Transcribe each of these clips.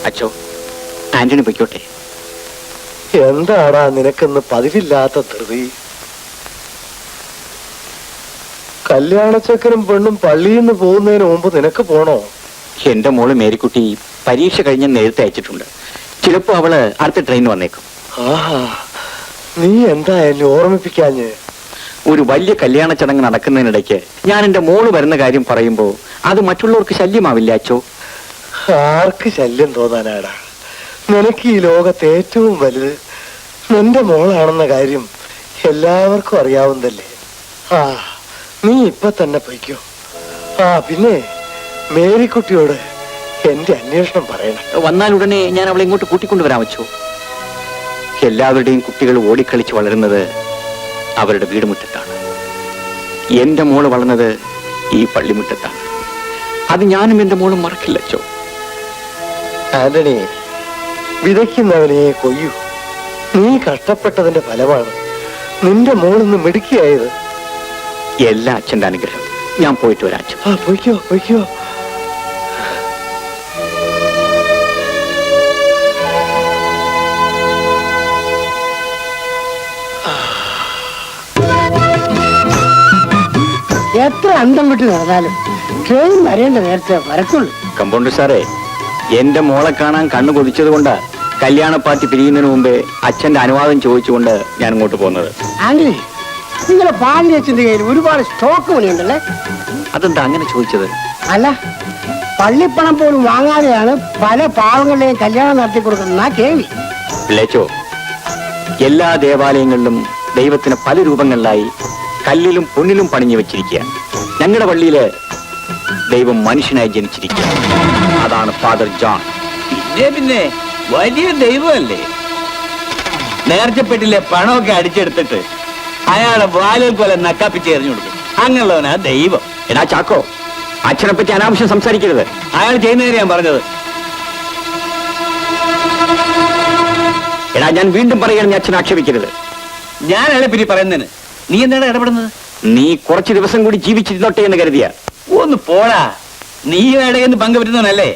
അച്ചോ, ആന്റണി പൊയ്ക്കോട്ടെ. എന്താടാ നിനക്കെന്ന് പതിവില്ലാത്ത ധൃതി? കല്യാണച്ചക്കനും പെണ്ണും പള്ളിയിൽ നിന്ന് പോകുന്നതിന് മുമ്പ് നിനക്ക് പോണോ? എന്റെ മോള് മേരിക്കുട്ടി പരീക്ഷ കഴിഞ്ഞ് നേരത്തെ അയച്ചിട്ടുണ്ട്. ചിലപ്പോ അവള് അടുത്ത ട്രെയിൻ വന്നേക്കും. ആഹാ, നീ എന്താ എന്നെ ഓർമ്മിപ്പിക്കാഞ്ഞ്? ഒരു വലിയ കല്യാണ ചടങ്ങ് നടക്കുന്നതിനിടയ്ക്ക് ഞാൻ എന്റെ മോള് വരുന്ന കാര്യം പറയുമ്പോ അത് മറ്റുള്ളവർക്ക് ശല്യമാവില്ല അച്ചോ? ആർക്ക് ശല്യം തോന്നാനാടാ? നിനക്ക് ഈ ലോകത്ത് ഏറ്റവും വലുത് നിന്റെ മോളാണെന്ന കാര്യം എല്ലാവർക്കും അറിയാവുന്നതല്ലേ. ആ, നീ ഇപ്പൊ തന്നെ പൊയ്ക്കോ. ആ, പിന്നെ മേരിക്കുട്ടിയോട് എന്റെ അന്വേഷണം പറയണം. വന്നാൽ ഉടനെ ഞാൻ അവളെ ഇങ്ങോട്ട് കൂട്ടിക്കൊണ്ടുവരാൻ വെച്ചോ. എല്ലാവരുടെയും കുട്ടികൾ ഓടിക്കളിച്ച് വളരുന്നത് അവരുടെ വീടുമുറ്റത്താണ്. എന്റെ മോള് വളർന്നത് ഈ പള്ളിമുറ്റത്താണ്. അത് ഞാനും എന്റെ മോളും മറക്കില്ല അച്ചോ. ആന്റണി, വിതയ്ക്കുന്നവനെ കൊയ്യൂ. നീ കഷ്ടപ്പെട്ടതിന്റെ ഫലമാണ് നിന്റെ മോളിന്ന് മിടുക്കിയായത്. എല്ലാ അച്ഛന്റെ അനുഗ്രഹം. ഞാൻ പോയിട്ട് വരാം അച്ഛൻ. ആ, പൊയ്ക്കോ പൊയ്ക്കോ. എത്ര അന്തം വിട്ട് നടന്നാലും ട്രെയിൻ വരേണ്ട നേരത്തെ വരക്കുള്ളൂ. കമ്പൗണ്ടർ സാറേ, എന്റെ മോളെ കാണാൻ കണ്ണു കൊതിച്ചത് കൊണ്ട് കല്യാണ പാർട്ടി പിരിയുന്നതിന് മുമ്പേ അച്ഛന്റെ അനുവാദം ചോദിച്ചുകൊണ്ട് ഞാൻ ഇങ്ങോട്ട് പോകുന്നത്. ആന്റണി, നിങ്ങളെ പാണ്ഡ്യച്ചന്റെ കയ്യിൽ ഒരുപാട് സ്റ്റോക്ക് മണിയുണ്ടല്ലേ? അതെന്താ അങ്ങനെ ചോദിച്ചത്? അല്ല, പള്ളിപ്പണം പോലും വാങ്ങാതെയാണ് പല പാവങ്ങളുടെയും കല്യാണം നടത്തി കൊടുക്കുന്ന കേൾവി. പിള്ളേച്ചോ, എല്ലാ ദേവാലയങ്ങളിലും ദൈവത്തിന് പല രൂപങ്ങളിലായി കല്ലിലും പൊന്നിലും പണിഞ്ഞു വെച്ചിരിക്കുക. ഞങ്ങളുടെ പള്ളിയില് ദൈവം മനുഷ്യനായി ജനിച്ചിരിക്കുക. അതാണ് ഫാദർ ജോൺ. പിന്നെ വലിയ ദൈവമല്ലേ? നേർച്ചപ്പെട്ടിലെ പണമൊക്കെ അടിച്ചെടുത്തിട്ട് അയാളെ വാലിൽ പോലെ നക്കാപ്പിച്ച് എറിഞ്ഞു കൊടുക്കും. അങ്ങനെയുള്ളവനാ ദൈവം. എടാ ചാക്കോ, അച്ഛനെ പറ്റി അനാവശ്യം സംസാരിക്കരുത്. അയാൾ ചെയ്യുന്നതിന് ഞാൻ പറഞ്ഞത്. എടാ, ഞാൻ വീണ്ടും പറയുകയാണ്, നീ അച്ഛനെ ആക്ഷേപിക്കരുത്. ഞാൻ അയാളെ പറ്റി പറയുന്നതിന് നീ എന്താണ് ഇടപെടുന്നത്? നീ കുറച്ച് ദിവസം കൂടി ജീവിച്ചിരുന്നോട്ടെ എന്ന് കരുതിയ. ഒന്ന് പോടാ, നീ ഇടയെന്ന് പങ്കുപറ്റുന്നവനല്ലേ?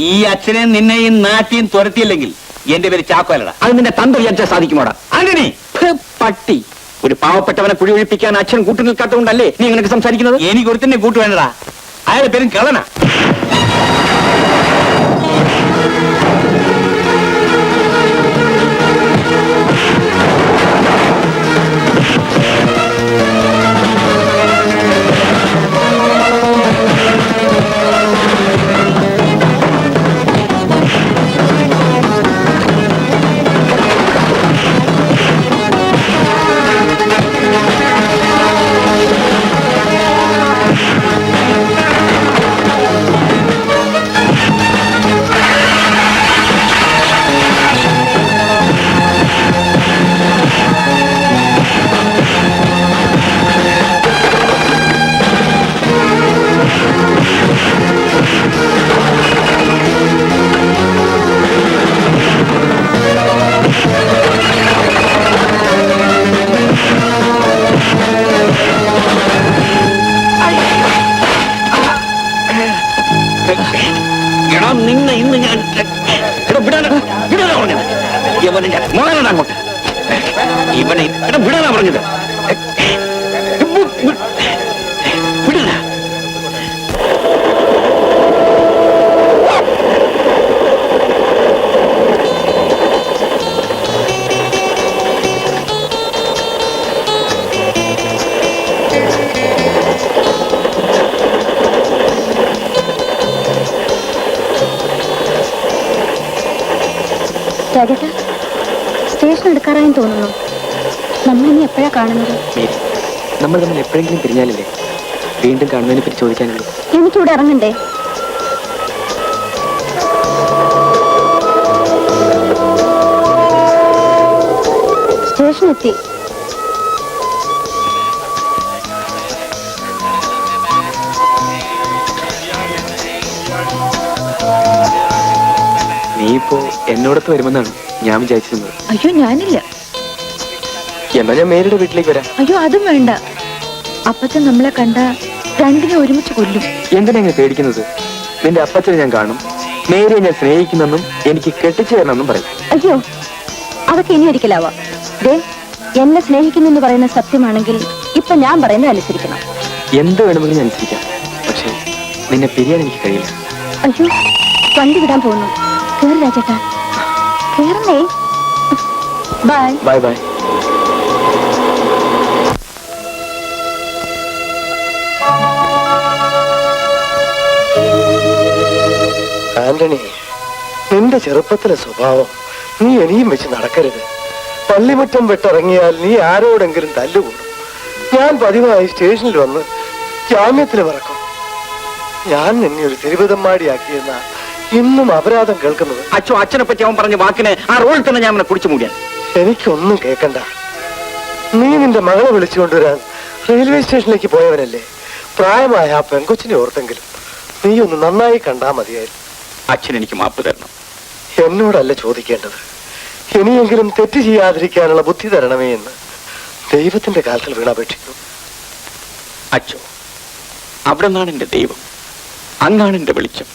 ഈ അച്ഛനെയും നിന്നെയും നാട്ടിയും തുരത്തിയില്ലെങ്കിൽ എന്റെ പേര് ചാക്കോലടാ. അത് നിന്റെ തന്ത വിചാരിച്ചാൽ സാധിക്കുമോടാ? ആന്റണി, പട്ടി, ഒരു പാവപ്പെട്ടവനെ കുഴി ഒഴിപ്പിക്കാൻ അച്ഛൻ കൂട്ടു നിൽക്കാത്തതുകൊണ്ടല്ലേ നീ ഇങ്ങനെ സംസാരിക്കുന്നത്? എനിക്ക് ഒരുത്തന്നെ കൂട്ടു വേണ്ടടാ. അയാളെ പേരും കളനാ. നിന്നെ ഇന്ന് ഞാൻ മോളാണ് അങ്ങോട്ട്. ഇവനെ വിടാനാ പറഞ്ഞത്. വിടല. സ്റ്റേഷൻ എടുക്കാറായി തോന്നുന്നു. നമ്മളിനി എപ്പോഴാ കാണുന്നത്? നമ്മൾ തമ്മിൽ എപ്പോഴെങ്കിലും പിരിഞ്ഞാലല്ലേ വീണ്ടും കാണുന്നതിനെ പറ്റി ചോദിക്കാനുള്ളൂ. എനിക്കിവിടെ ഇറങ്ങണ്ടേ? സ്റ്റേഷൻ എത്തി. നീ ഇപ്പോ എന്നോടൊത്ത് വരുമെന്നാണ് ഞാൻ വിചാരിച്ചിരുന്നത്. അയ്യോ, ഞാനില്ല. എന്നാ ഞാൻ മേരിയുടെ വീട്ടിലേക്ക് വരാം. അയ്യോ, അതും വേണ്ട. അപ്പച്ചൻ നമ്മളെ കണ്ട രണ്ടിനെ ഒരുമിച്ച് കൊല്ലും. എന്തിനാ പേടിക്കുന്നത്? നിന്റെ അപ്പച്ചനെ ഞാൻ കാണും, മേരിയെ ഞാൻ സ്നേഹിക്കുന്നെന്നും എനിക്ക് കെട്ടിച്ചു തരണമെന്നും പറയും. അയ്യോ, അതൊക്കെ ഇനി ഒരിക്കലാവാം. ദേ, എന്നെ സ്നേഹിക്കുന്നു എന്ന് പറയുന്ന സത്യമാണെങ്കിൽ ഇപ്പൊ ഞാൻ പറയുന്നത് അനുസരിക്കണം. എന്ത് വേണമെങ്കിലും ഞാൻ അനുസരിക്കാം. പക്ഷേ നിന്നെ പിരിയാൻ എനിക്ക് കഴിയില്ല. അയ്യോ, വണ്ടി വിടാൻ പോകുന്നു. കേറ് രാജേട്ടാ, കേറണേ. ബൈ. Bye bye. ആന്റണി, നിന്റെ ചെറുപ്പത്തിലെ സ്വഭാവം നീ ഇനിയും വെച്ച് നടക്കരുത്. പള്ളിമുറ്റം വിട്ടിറങ്ങിയാൽ നീ ആരോടെങ്കിലും തല്ലുകൂടും. ഞാൻ പതിവായി സ്റ്റേഷനിൽ വന്ന് ജാമ്യത്തിൽ പറക്കും. ഞാൻ നിന്നെ ഒരു തിരുവിതമ്മാടിയാക്കിയെന്ന ഇന്നും അപരാധം കേൾക്കുന്നത്. അച്ഛോ, അച്ഛനെ പറ്റി അവൻ പറഞ്ഞ വാക്കിന് ആ റോഡിൽ തന്നെ ഞാൻ അവനെ കുടിച്ചു മൂടിയാൻ. എനിക്കൊന്നും കേൾക്കണ്ട. നീ നിന്റെ മകളെ വിളിച്ചുകൊണ്ടുവരാൻ റെയിൽവേ സ്റ്റേഷനിലേക്ക് പോയവനല്ലേ? പ്രായമായ ആ പെൺകൊച്ചിനെ ഓർത്തെങ്കിലും നീ ഒന്ന് നന്നായി കണ്ടാ മതിയായിരുന്നു. അച്ഛൻ എനിക്ക് മാപ്പ് തരണം. എന്നോടല്ല ചോദിക്കേണ്ടത്. ഇനിയെങ്കിലും തെറ്റ് ചെയ്യാതിരിക്കാനുള്ള ബുദ്ധി തരണമേ എന്ന് ദൈവത്തിന്റെ കാലത്തിൽ വീണപേക്ഷിക്കുന്നു. അച്ഛോ, അവിടെ നിന്നാണ് എന്റെ ദൈവം, അങ്ങാണ് എന്റെ വെളിച്ചം.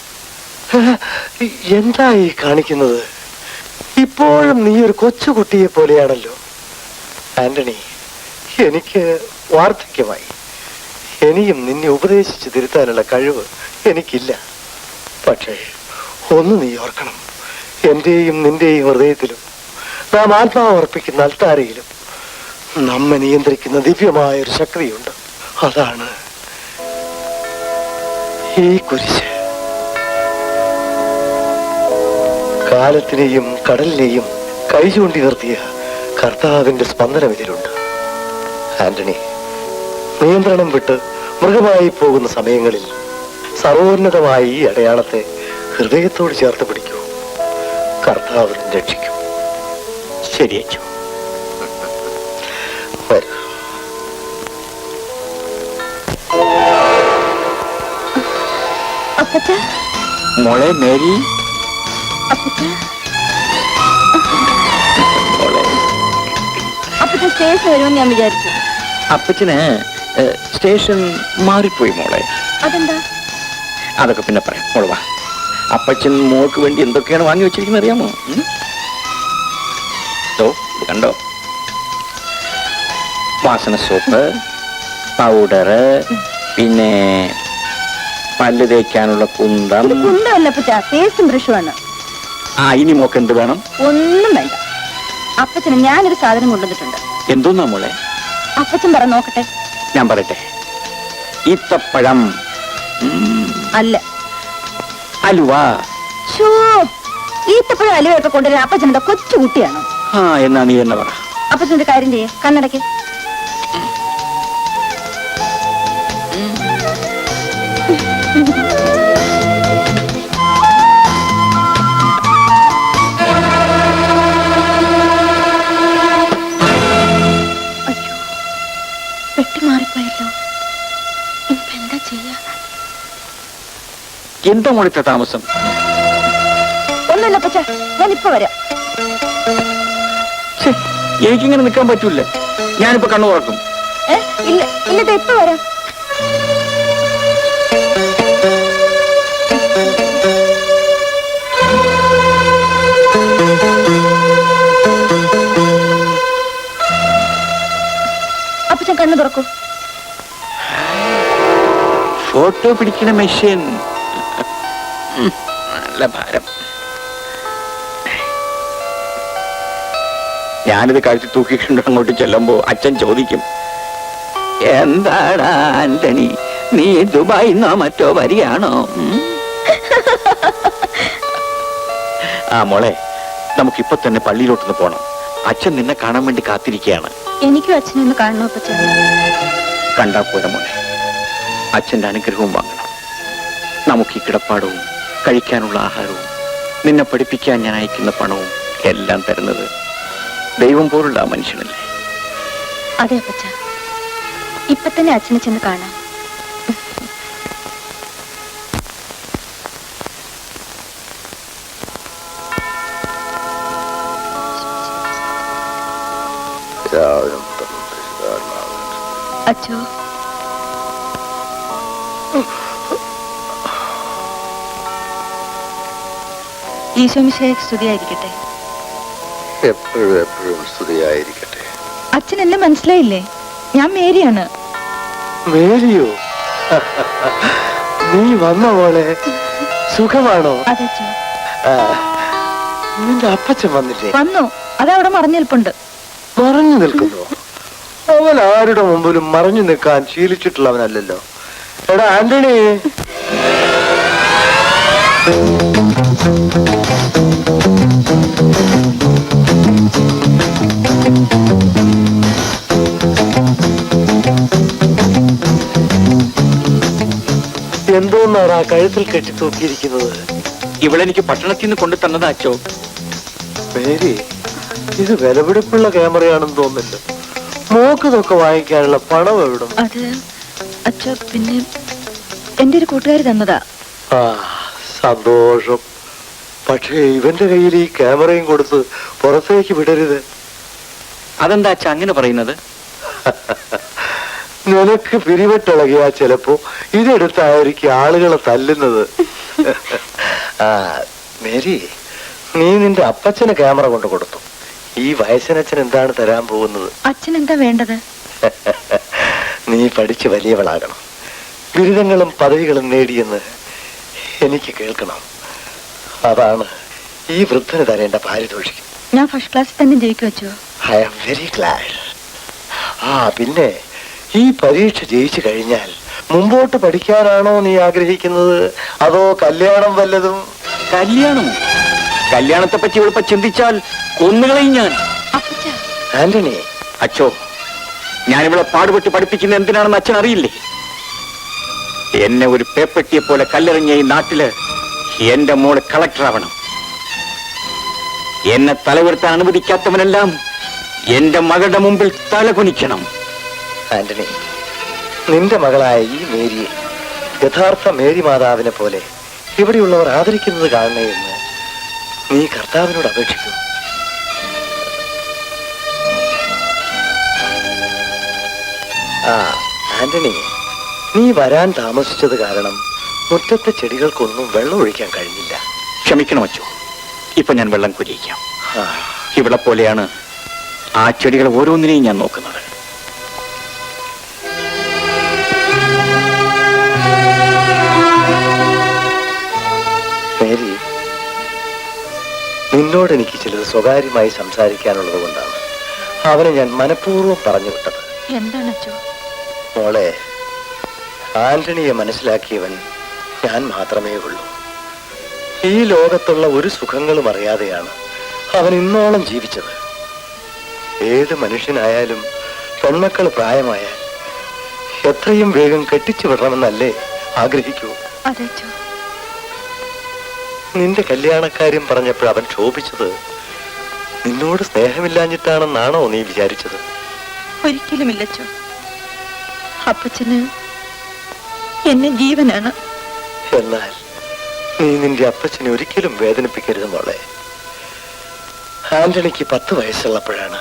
എന്താ ഈ കാണിക്കുന്നത്? ഇപ്പോഴും നീ ഒരു കൊച്ചുകുട്ടിയെ പോലെയാണല്ലോ. ആന്റണി, എനിക്ക് വാർദ്ധക്യമായി. ഇനിയും നിന്നെ ഉപദേശിച്ച് തിരുത്താനുള്ള കഴിവ് എനിക്കില്ല. പക്ഷേ ഒന്ന് നീ ഓർക്കണം, എന്റെയും നിന്റെയും ഹൃദയത്തിലും നാം ആത്മാവ് അർപ്പിക്കുന്ന അൽത്താരയിലും നമ്മെ നിയന്ത്രിക്കുന്ന ദിവ്യമായ ഒരു ശക്തിയുണ്ട്. അതാണ് ഈ കുരിശ്. കാലത്തിനെയും കടലിനെയും കൈ ചൂണ്ടി നിർത്തിയ കർത്താവിന്റെ സ്പന്ദനം ഇതിലുണ്ട്. ആന്റണി, നിയന്ത്രണം വിട്ട് മൃഗമായി പോകുന്ന സമയങ്ങളിൽ സർവോന്നതമായ ഈ അടയാളത്തെ ഹൃദയത്തോട് ചേർത്ത് പിടിക്കൂ. കർത്താവ് രക്ഷിക്കും. ശരി അച്ഛോ. വരൂ. അപ്പച്ച, മോളെ മേരി, അപ്പച്ച, മോളെ. അപ്പച്ച സ്റ്റേഷൻ വരുമെന്ന് ഞാൻ വിചാരിച്ചു. അപ്പച്ചന് സ്റ്റേഷൻ മാറിപ്പോയി മോളെ. അതെന്താ? അതൊക്കെ പിന്നെ പറയാം. മോള് വാ. അപ്പച്ചൻ മോൾക്ക് വേണ്ടി എന്തൊക്കെയാണ് വാങ്ങി വെച്ചിരിക്കുന്നത് അറിയാമോ? ഇത് കണ്ടോ, വാസന സോപ്പ്, പൗഡറ്, പിന്നെ പല്ല് തേക്കാനുള്ള കുന്തം. കുന്തമല്ല അപ്പച്ച, പേസ്റ്റും ബ്രഷുമാണ്. ആ, ഇനി മോക്ക് എന്ത് വേണം? ഒന്നും വേണ്ട. അപ്പച്ചന് ഞാനൊരു സാധനം കൊണ്ടുവന്നിട്ടുണ്ട്. എന്തോന്നാ മോളെ? അപ്പച്ചൻ പറ നോക്കട്ടെ. ഞാൻ പറയട്ടെ. ഈത്തപ്പഴം. അല്ല. അലുവ. ഷോ, ഈത്തപ്പഴം അലുവയൊക്കെ കൊണ്ടുവരാൻ അപ്പച്ചനെന്താ കൊച്ചു കുട്ടിയാണോ? ആ, എന്നാ നീ എന്നെ പറ. അപ്പച്ചന്റെ കാര്യം ചെയ്യേ, കണ്ണടയ്ക്ക്. അയ്യോ, പെട്ടി മാറിപ്പോയല്ലോ. ഇനിയിപ്പോ എന്താ ചെയ്യാ? എന്താ മോളിത്തെ താമസം? ഒന്നുമില്ല അപ്പച്ച, ഞാൻ ഇപ്പൊ വരാം. എനിക്കിങ്ങനെ നിൽക്കാൻ പറ്റൂല. ഞാനിപ്പോ കണ്ണു തുറക്കും. ഇല്ല ഇല്ല, ഇപ്പൊ വരാം. അപ്പച്ചൻ കണ്ണു തുറക്കൂ. ഫോട്ടോ പിടിക്കണ മെഷീൻ. നല്ല ഭാരം. ഞാനിത് കഴുത്തി തൂക്കിക്കൊണ്ട് അങ്ങോട്ട് ചെല്ലുമ്പോ അച്ഛൻ ചോദിക്കും, എന്താടാ ആന്റണി, നീ ദുബായിന്നോ മറ്റോ വരികയാണോ? ആ മോളെ, നമുക്കിപ്പൊ തന്നെ പള്ളിയിലോട്ടൊന്ന് പോണം. അച്ഛൻ നിന്നെ കാണാൻ വേണ്ടി കാത്തിരിക്കുകയാണ്. എനിക്കും അച്ഛനൊന്ന് കാണണോ അപ്പച്ചൻ? കണ്ടാ പോരെ മോളെ, അച്ഛന്റെ അനുഗ്രഹവും വാങ്ങണം. നമുക്ക് ഈ കിടപ്പാടവും കഴിക്കാനുള്ള ആഹാരവും നിന്നെ പഠിപ്പിക്കാൻ ഞാൻ അയക്കുന്ന പണവും എല്ലാം തരുന്നത് ദൈവം പോലുള്ള ആ മനുഷ്യനല്ലേ? അതെ അപ്പച്ച, ഇപ്പൊ തന്നെ അച്ഛനെ ചെന്ന് കാണാം. അച്ഛോ, ഈശോമിശിഹായ്ക്ക് സ്തുതിയായിരിക്കട്ടെ. എപ്പോഴും എപ്പോഴും സ്തുതിയായിരിക്കട്ടെ. അച്ഛൻ എന്നെ മനസ്സിലായില്ലേ? ഞാൻ മേരിയാണ്. മേരിയോ? നീ വന്ന പോലെ സുഖമാണോ? അതെച്ചോ. നിന്റെ അപ്പച്ചൻ വന്നില്ലേ? വന്നു. അതവിടെ മറഞ്ഞു നിൽപ്പുണ്ട്. മറഞ്ഞു നിൽക്കുന്നു? അവൻ ആരുടെ മുമ്പിലും മറഞ്ഞു നിൽക്കാൻ ശീലിച്ചിട്ടുള്ളവനല്ലല്ലോ. എടാ ആന്റണി, എന്തോന്നാണ് ആ കഴുത്തിൽ കെട്ടി തൂക്കിയിരിക്കുന്നത്? ഇവളെനിക്ക് പട്ടണത്തിൽ നിന്ന് കൊണ്ടു തന്നതാ അച്ചോ. മേരി, ഇത് വിലപിടിപ്പുള്ള ക്യാമറയാണെന്ന് തോന്നുന്നില്ല. മോക്കിതൊക്കെ വാങ്ങിക്കാനുള്ള പണം എവിടും? അത് അച്ഛോ, പിന്നെ എന്റെ ഒരു കൂട്ടുകാരി തന്നതാ. ആ, സന്തോഷം. പക്ഷേ ഇവന്റെ കയ്യിൽ ഈ ക്യാമറയും കൊടുത്ത് പുറത്തേക്ക് വിടരുത്. അതെന്താ അച്ഛ അങ്ങനെ പറയുന്നത്? നിനക്ക് പിരിവെട്ടിളകിയാ ചിലപ്പോ ഇതെടുത്തായിരിക്കും ആളുകളെ തല്ലുന്നത്. ആ മേരി, നീ നിന്റെ അപ്പച്ചന് ക്യാമറ കൊണ്ട് കൊടുത്തു. ഈ വയസ്സനച്ഛൻ എന്താണ് തരാൻ പോകുന്നത്? അച്ഛൻ എന്താ വേണ്ടത്? നീ പഠിച്ച് വലിയവളാകണം, ബിരുദങ്ങളും പദവികളും നേടിയെന്ന് എനിക്ക് കേൾക്കണം. അതാണ് ഈ വൃദ്ധന് തരേണ്ട പാരിതോഷികം. ഞാൻ ഫസ്റ്റ് ക്ലാസ്സിൽ തന്നെ ജയിക്കു വെച്ചോ. I am very glad. ആ പിന്നെ, ഈ പരീക്ഷ ജയിച്ചു കഴിഞ്ഞാൽ മുമ്പോട്ട് പഠിക്കാനാണോ നീ ആഗ്രഹിക്കുന്നത്, അതോ കല്യാണം വല്ലതും? കല്യാണമോ? കല്യാണത്തെ പറ്റി ഇവളിപ്പോ ചിന്തിച്ചാൽ കൊന്നുകളയും ഞാൻ. ആന്റണി, അച്ചോ, ഞാനിവിടെ പാടുപെട്ട് പഠിപ്പിക്കുന്ന എന്തിനാണെന്ന് അച്ഛൻ അറിയില്ലേ? എന്നെ ഒരു പേപ്പട്ടിയെ പോലെ കല്ലെറിഞ്ഞ ഈ നാട്ടില് എന്റെ മോള് കളക്ടർ ആവണം. എന്നെ തലവെടുത്താൻ അനുവദിക്കാത്തവനെല്ലാം എന്റെ മകളുടെ മുമ്പിൽ തല കുനിക്കണം. ആന്റണി, നിന്റെ മകളായ ഈ മേരിയെ യഥാർത്ഥ മേരി മാതാവിനെ പോലെ ഇവിടെയുള്ളവർ ആദരിക്കുന്നത് കാണണേ എന്ന് നീ കർത്താവിനോട് അപേക്ഷിക്കൂ. ആ ആന്റണി, നീ വരാൻ താമസിച്ചത് കാരണം മുറ്റത്തെ ചെടികൾക്കൊന്നും വെള്ളം ഒഴിക്കാൻ കഴിഞ്ഞില്ല. ക്ഷമിക്കണം അച്ചോ, ഇപ്പൊ ഞാൻ വെള്ളം കുരിയിക്കാം. ആ, ഇവിടെ പോലെയാണ് ആ ചെടികൾ ഓരോന്നിനെയും ഞാൻ നോക്കുന്നത്. മേരി, നിന്നോട് എനിക്ക് ചിലത് സ്വകാര്യമായി സംസാരിക്കാനുള്ളത് കൊണ്ടാണ് അവനെ ഞാൻ മനഃപൂർവ്വം പറഞ്ഞു വിട്ടത്. എന്താണ് അച്ഛോ? മോളെ, ആന്റണിയെ മനസ്സിലാക്കിയവൻ ഞാൻ മാത്രമേ ഉള്ളൂ. ഈ ലോകത്തുള്ള ഒരു സുഖങ്ങളും അറിയാതെയാണ് അവൻ ഇന്നോളം ജീവിച്ചത്. ഏത് മനുഷ്യനായാലും പെൺമക്കൾ പ്രായമായാൽ എത്രയും വേഗം കെട്ടിച്ചു വിടണമെന്നല്ലേ ആഗ്രഹിക്കൂ? അതെച്ചോ. നിന്റെ കല്യാണക്കാര്യം പറഞ്ഞപ്പോൾ അവൻ ക്ഷോഭിച്ചത് നിന്നോട് സ്നേഹമില്ലാഞ്ഞിട്ടാണെന്നാണോ നീ വിചാരിച്ചത്? ഒരിക്കലുമില്ലച്ചോ. അപ്പച്ചന് എന്നെ ജീവനാണ്. എന്നാൽ നീ നിന്റെ അപ്പച്ചനെ ഒരിക്കലും വേദനിപ്പിക്കരുത് മോളെ. ആന്റണിക്ക് 10 വയസ്സുള്ളപ്പോഴാണ്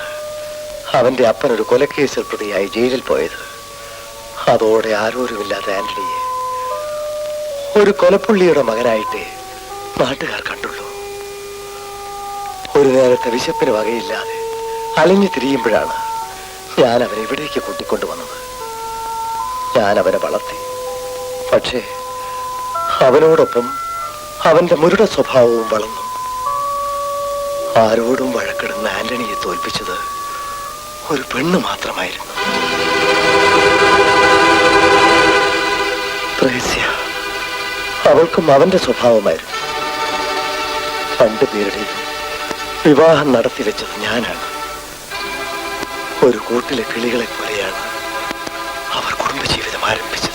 അവന്റെ അപ്പൻ ഒരു കൊലക്കേസിൽ പ്രതിയായി ജയിലിൽ പോയത്. അതോടെ ആരോരുമില്ലാത്ത ആന്റണിയെ ഒരു കൊലപ്പുള്ളിയുടെ മകനായിട്ടേ നാട്ടുകാർ കണ്ടുള്ളൂ. ഒരു നേരത്തെ വിശപ്പിന് വകയില്ലാതെ അലഞ്ഞു തിരിയുമ്പോഴാണ് ഞാൻ അവനെ ഇവിടേക്ക് കൂട്ടിക്കൊണ്ടുവന്നത്. ഞാൻ അവനെ വളർത്തി. പക്ഷേ അവനോടൊപ്പം അവന്റെ മുരുടെ സ്വഭാവവും വളർന്നു. ആരോടും വഴക്കിടുന്ന ആന്റണിയെ തോൽപ്പിച്ചത് ഒരു പെണ്ണ് മാത്രമായിരുന്നു. ത്രേസ്യ, അവൾക്കും അവന്റെ സ്വഭാവമായിരുന്നു. 2 പേരുടെയും വിവാഹം നടത്തിവെച്ചത് ഞാനാണ്. ഒരു കൂട്ടിലെ കിളികളെ പോലെയാണ് അവർ കുടുംബജീവിതം ആരംഭിച്ചത്.